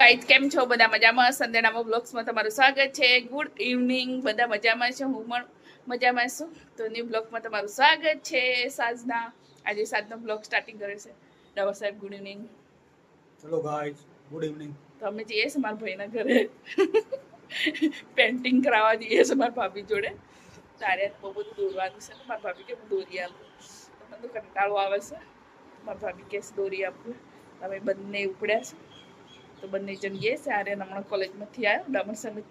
Guys કેમ છો બધા મજામાં? સંદેડામાં બ્લોગ્સમાં તમારું સ્વાગત છે. Good evening. બધા મજામાં છે, હું પણ મજામાં છું. તો ન્યૂ બ્લોગમાં તમારું સ્વાગત છે. સાંજના આજે સાંજનો બ્લોગ સ્ટાર્ટિંગ કરે છે. ડાવર સાહેબ good evening. Hello guys, good evening. તો અમે જઈએ છીએ મારા ભાઈના ઘરે પેન્ટિંગ કરાવવા જઈએ છીએ મારા ભાભી જોડે. તારે બહુ બધું દોરવાનું છે. મારા ભાભી કે હું દોરી આપું, તો મને તો કંટાળો આવે છે. મારા ભાભી કે દોરી આપું. અમે બંને ઉપડ્યા છે. તો બંને જણ ગયે છે. આર્યન હમણાં કોલેજમાંથી આવ્યો, ડામર સામે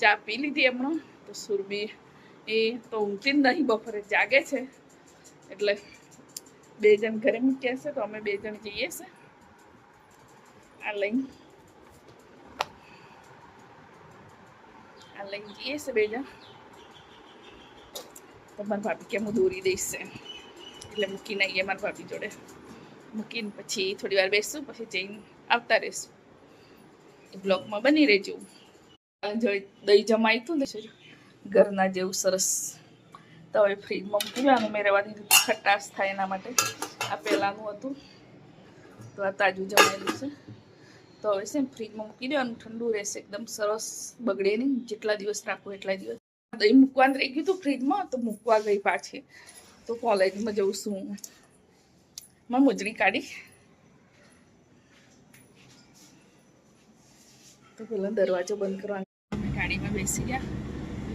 ચા પી લીધી હમણાં. તો સુરભી એ તો ઊંઘતી જ નહીં, બપોરે જાગે છે. એટલે બે જણ ઘરે મૂક્યા છે, તો અમે બે જણ જઈએ છે આ લઈને જઈએ છે બે જણ. તો મારા ભાભી કે હું દોરી દઈશ છે, એટલે મૂકીને આવીએ મારા ભાભી જોડે. મૂકીને પછી થોડી વાર બેસું, પછી જઈને આવતા રહીશું. બ્લોગમાં બની રહેજો. દહીં જમાઈ હતું ને ઘરના જેવું સરસ, તો હવે ફ્રીજમાં મૂકી દેવાનું. મેં રહેવા દીધું, ખટાશ થાય એના માટે. આ પહેલાંનું હતું, તો આ તાજું જમાયેલું છે. તો હવે છે ને ફ્રીજમાં મૂકી દેવાનું, ઠંડુ રહેશે, એકદમ સરસ, બગડે નહીં. જેટલા દિવસ રાખો એટલા દિવસ. દહીં મૂકવાનું રહી ગયું હતું ફ્રીજમાં, તો મૂકવા ગઈ પાછી. તો કોલેજમાં જઉં છું, મેં મોજડી કાઢી. તો પેલા દરવાજો બંધ કરવાનો. અમે ગાડીમાં બેસી ગયા,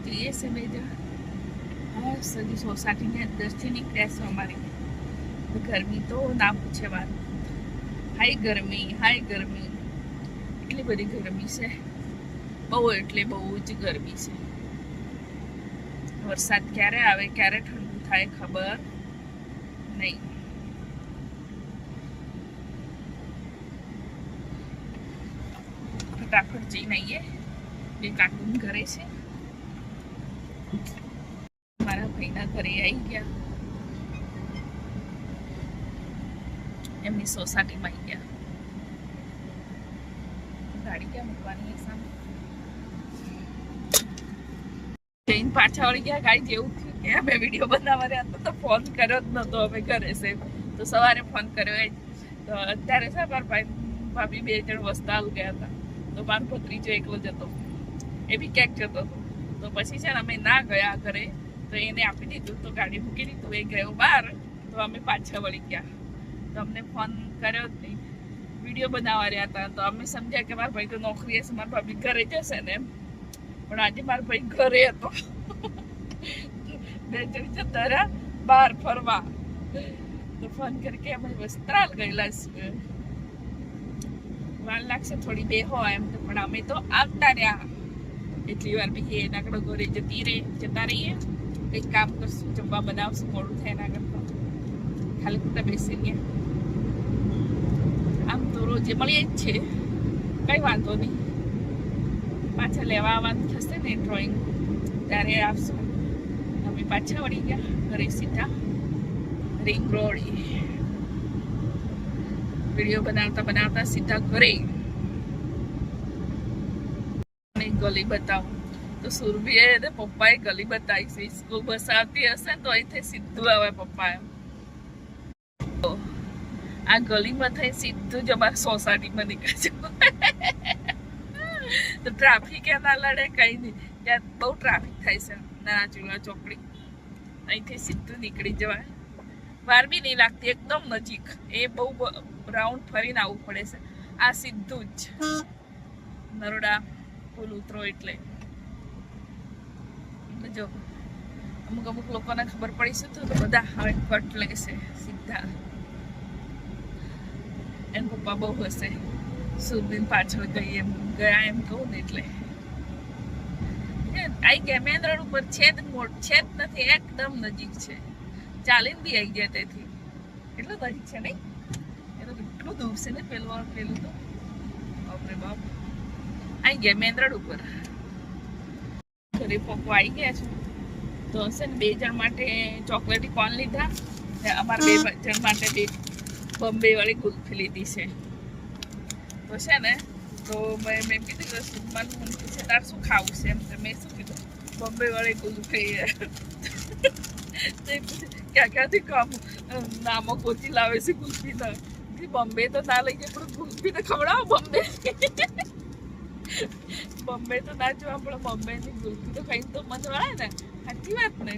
જઈએ છે બે જણ. હા, સજી સોસાયટીની અંદરથી નીકળ્યા છે અમારી. ગરમી તો ના પૂછે વાત. હાય ગરમી, હાય ગરમી, એટલી બધી ગરમી છે, બહુ એટલે બહુ જ ગરમી છે. વરસાદ ક્યારે આવે, ક્યારે ઠંડુ થાય ખબર નહીં. ફટાફટ જઈને આવીએ. બે કાકુન ઘરે છે, મારા ભાઈના ઘરે આવી ગયા. એમની સોસાયટીમાં આવી ગયા. ગાડી ક્યાં મૂકવાની સામે જઈને પાછા વળી ગયા. ગાડી જેવું થયું કે અમે વિડીયો બનાવવા રહ્યા તો ફોન કર્યો જ નહોતો. અમે ઘરે છે તો સવારે ફોન કર્યો. તો અત્યારે છે મારા ભાભી બે જણ વસ્તાલ ગયા હતા. તો મારો ભત્રીજો એકલો જતો, એ બી ક્યાંક જતો હતો. તો પછી છે ને અમે ના ગયા ઘરે, તો એને આપી દીધું. તો ગાડી મૂકી દીધું, એ ગયો બહાર. તો અમે પાછા વળી ગયા. તો અમને ફોન કર્યો જ નહીં, વિડીયો બનાવવા રહ્યા હતા. તો અમે સમજ્યા કે મારા ભાઈ તો નોકરી હશે, મારા ભાભી ઘરે જશે ને એમ. પણ આજે મારા ભાઈ ઘરે હતો. બે જણ જતા રહ્યા બહાર ફરવા. તો ફોન કરીને અમે વસ્ત્રાલ ગયેલા છીએ. વાર લાગશે થોડી, બે હોય એમ તો, પણ અમે તો આવતા રહ્યા. એટલી વાર બી એના આગળ ઘરે જતા રહીએ. કંઈક કામ કરશું, જમવા બનાવશું, મોડું થાય એના આગળ. ખાલી ખોટા બેસી ગયા. આમ તો રોજે મળીએ જ છે, કઈ વાંધો નહીં. પાછા લેવા આવવાનું થશે ને ડ્રોઈંગ, ત્યારે આવશું. અમે પાછા વળી ગયા ઘરે સીધા રિંગ રોડ. વિડીયો બનાવતા બનાવતા સીધા ઘરે. ગલી બતાવું તો સુરભી ને પપ્પાએ ગલી બતાવી છે. સ્કૂલ બસ આવતી હશે તો અહીંથી સીધું આવે પપ્પા. આ ગલીમાં થઈ સીધું જ અમારા સોસાયટીમાં નીકળે છે. તો ટ્રાફિક ના લડે, કઈ નહીં. ત્યાં બહુ ટ્રાફિક થાય છે. નાના ચૂલા ચોકડી અહીંથી સીધું નીકળી જવાય. વાર બી નહીં લાગતી, એકદમ નજીક. એ બહુ રાઉન્ડ ફરીને આવવું પડે છે. આ સીધું જ નરોડા પુલ ઉતરો એટલે. જો અમુક લોકોને ખબર પડી છે તો બધા હવે કટ લેશે સીધા. એમ પપ્પા બહુ હશે, સુરબીન પાછળ ગયા એમ કહું ને એટલે. આઈ ગયા મેન રોડ ઉપર છે જ નથી, એકદમ નજીક છે. ચાલીને બી આવી ગયા તેથી. એટલું નજીક છે નહીં? એ તો કેટલું દૂર છે ને પેલું તો. બાપરે બાપ, આવી ગયા મેન રોડ ઉપર. ઘરે પપ્પા આવી ગયા છે. તો હશે ને બે જણ માટે ચોકલેટી કોર્ન લીધા. અમારા બે જણ માટે બે બોમ્બે વાળી ગુલ્ફી લીધી છે. તો છે ને, તો મેં કીધું સુમન પૂછે તાર શું ખાવું છે એમ. મેં શું કીધું, બોમ્બે વાળી ગુલ્ફી. ક્યાંથી કામ નામો ગોતી લાવે છે ગુલ્ફીના. બોમ્બે તો ના લઈ જાય, પણ ગુલ્ફી તો ખવડાવો બોમ્બે. બોમ્બે તો ના જોવા આપણે બોમ્બેની ગુલ્ફી તો ખાઈ તો મજા આવે ને, સાચી વાત ને.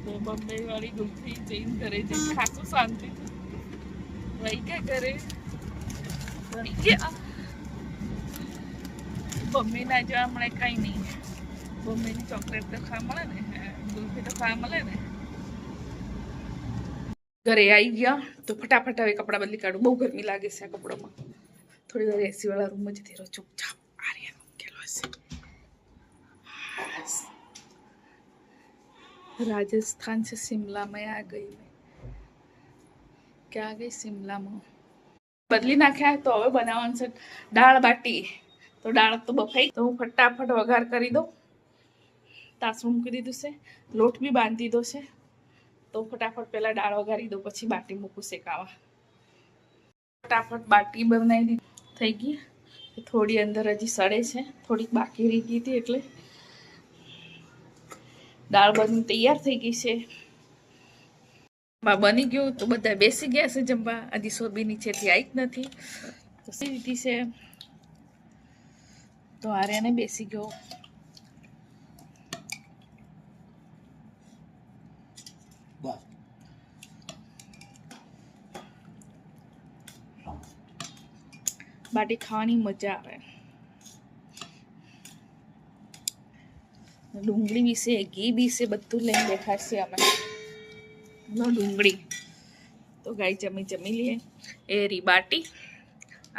તો બોમ્બે વાળી ગુલ્ફી જઈને ઘરે જઈને ખાસું શાંતિ વહી ગયા ઘરે વહી ગયા. બોમ્બે ના જોવા મળે કઈ નહીં. બોમ્બેની ચોકલેટ તો ખાવા મળે ને, ગુલ્ફી તો ખાવા મળે ને. ઘરે આવી ગયા તો ફટાફટ હવે કપડાં બદલી કાઢું. બહુ ગરમી લાગે છે આ કપડામાં. થોડી વાર એસી વાળા રૂમમાં જતી રહો ચૂપચાપ. આર્યન મૂકેલો હશે. રાજસ્થાન से शिमला में आ गई मैं. ક્યાં ગઈ? શિમલામાં. બદલી નાખ્યા તો હવે બનાવવાનું છે દાળ બાટી. તો દાળ તો બફાઈ તો હું ફટાફટ વઘાર કરી દઉં. તાસું મૂકી દીધું છે, લોટ બી બાંધી દીધો છે. તો ફટાફટ પહેલાં દાળ વઘારી દઉં, પછી બાટી મૂકું શેકાવા. ફટાફટ બાટી બનાવી દીધી થઈ ગઈ. થોડી અંદર હજી સડે છે, થોડીક બાકી રહી ગઈ હતી એટલે. દાળ બની તૈયાર થઈ ગઈ છે. બની ગયું તો બધા બેસી ગયા છે જમવા. હજી સોબી નીચેથી આવી જ નથી તો સી દીધી છે. તો આર્યાને બેસી ગયો. બસ બાટી ખાવાની મજા આવે. ડુંગળી વિશે, ઘી વિશે બધું લઈને બેઠા છે અમે. ડુંગળી તો ગાય જમી લઈએ. એ રી બાટી,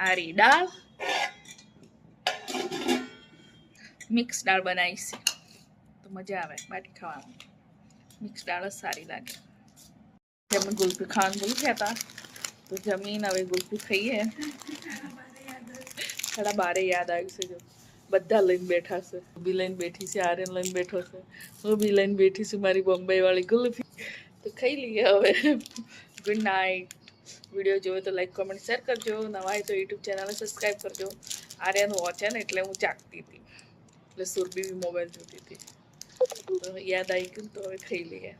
આ રી દાળ, મિક્સ દાળ બનાવી છે તો મજા આવે બાટી ખાવામાં. મિક્સ દાળ જ સારી લાગે. અમે ગુલ્ફી ખાવાનું ભૂલી ગયા હતા તો જમીન હવે ગુલ્ફી ખાઈએ. 12:30 યાદ આવ્યું છે. જો બધા લઈને બેઠા છે. બી લઈને બેઠી છે, આર્યન લઈને બેઠો છે, હું બી લઈને બેઠી છું મારી બોમ્બે વાળી ગુલ્ફી. તો ખાઈ લઈએ હવે. Good night. વિડીયો જોયો તો લાઈક કોમેન્ટ શેર કરજો. નવા હોય તો યુટ્યુબ ચેનલને સબસ્ક્રાઈબ કરજો. આર્યન વોચ ને એટલે હું જાગતી હતી એટલે સુરભી બી મોબાઈલ જોતી હતી તો યાદ આવી ગયું તો હવે ખાઈ લઈએ.